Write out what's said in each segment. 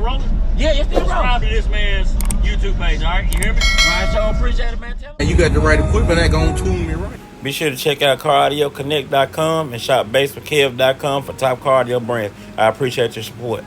rolling? Yeah, it's still rolling. Subscribe to this man's YouTube page, all right? You hear me? All right, so appreciate it, man. Tell And you got the right equipment that gonna tune me right. Be sure to check out CarAudioConnect.com and shop BASSWITHKEV.com for top car audio brands. I appreciate your support.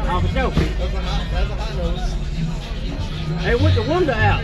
Oh, for sure. Hey, with the window out.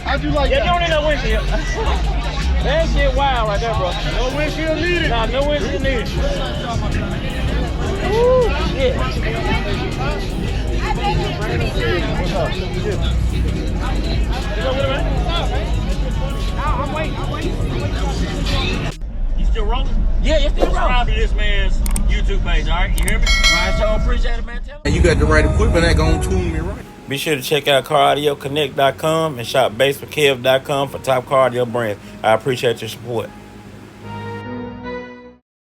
How'd you like Yeah, that? you don't need no windshield. That shit wild right there, bro. No windshield needed. Nah, no windshield needed. Woo, yeah. I'm waiting. You still rolling? Yeah, it's still rolling. Subscribe to this man's YouTube page, all right? You hear me? All right, so appreciate it, man. Tell And you got the right equipment that gonna tune me right. Be sure to check out CarAudioConnect.com and shop BASSWITHKEV.com for top car audio brands. I appreciate your support.